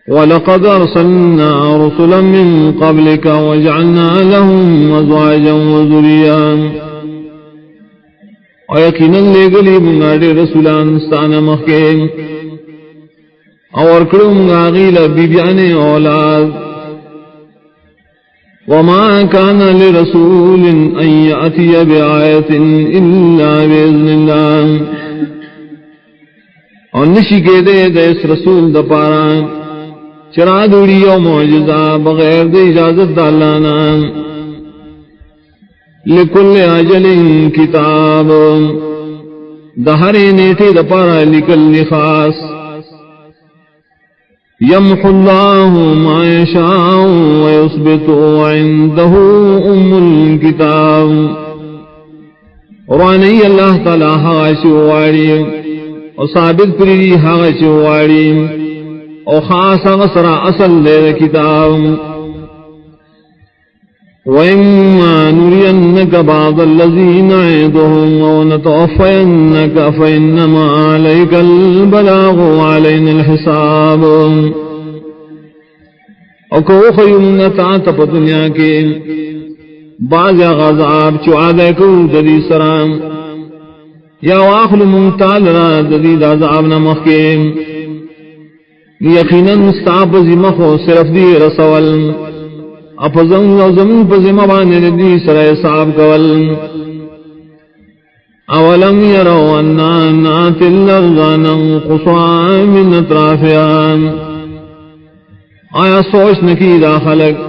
وَلَقَدْ أَرْسَلْنَا رُسُلًا مِّن قَبْلِكَ وَجَعَلْنَا لَهُمْ أَزْوَاجًا وَذُرِّيَّةً اور یقیناً لے گلی منگا دے رسولان ستانا مخیم اور کرو منگا غیل بیبیان اولاد وما كان لرسول ان يأتي بآية الا بإذن الله اور نشی کے دے اس رسول دپارا چرا دوری و معجزہ بغیر دے اجازت دالانا لکل اجل کتاب دہرے نیٹے دپارا لکل خاص یمحو اللہ ما یشاء ویثبت عنده الکتاب قرآنی اللہ تعالی حاشی واری اور ثابت پری حاشی واری اور خاص غسر اصل دے کتاب وَإِمَّا نُرِيَنَّكَ بَعْضَ الَّذِي نَعِدُهُمْ وَنَتَوَفَّيَنَّكَ فَإِنَّمَا عَلَيْكَ الْبَلَاغُ وَعَلَيْنَا الْحِسَابُ اور کو خیمنتا تپ دنیا کے بعض غذاب چوادے کو دری سرام یا واخل منتال را دید عذاب نمخ کے یقیناً مستعب زمخ و صرف دی رسول اپزن و زمین پزم بانے دی سرائے صاحب کول اولم یرو انا نات الارض ننقصها من اطرافها آیا سوچ نکی دا خلق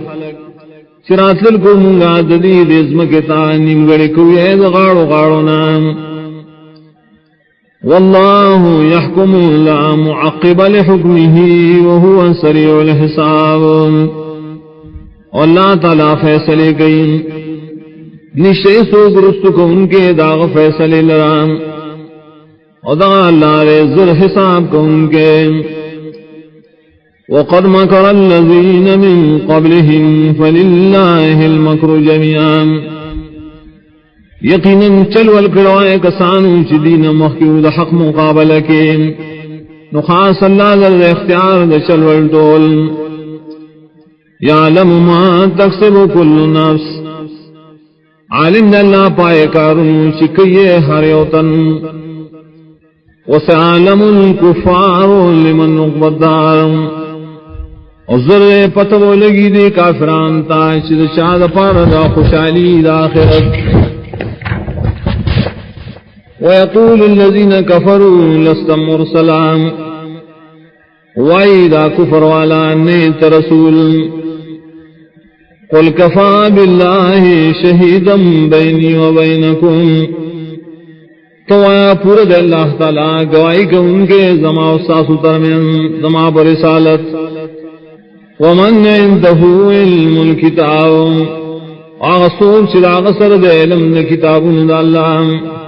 چرات للکو منگا ددید ازمکتا نمگڑی کوئی اید غاڑو غاڑو نام واللہ یحکم لا معقب لحکمه وهو سریع الحساب اللہ تعالیٰ فیصلے گئی نشتے سو درست کو ان کے داغ فیصلے لرام اور دا اللہ ذر حساب کو ان کے وقد مکر الذین من قبلهم فللہ المکر جميعا یقیناً چلول کروائے کسانو چی دین محکیو دا حق مقابلہ کے نخاص اللہ ذر اختیار دا چلول دول یعلم ما تکسب کل نفس عالم اللہ پائے کارن چکیے ہر یوتن وسعلم الکفار لمن نقبدار اور ذرے پتو لگی دے کافران تا چید شاد پار دا خوشحالی دا آخرت ویقول الذین کفروا لست مرسلا وَإِذَا كُفْرَ وَلَا نِيْتَ رَسُولٌ قُلْ كَفَى بِاللَّهِ شَهِيدًا بَيْنِي وَبَيْنَكُمْ تو آیا پورا دے اللہ تعالیٰ گواہی کہ ان کے زما و ساسو ترمین زما پر رسالت وَمَنْ عِنْدَهُ عِلْمُ الْكِتَابِ آغا صوب چلا غصر دے علم دے کتابون دا اللہ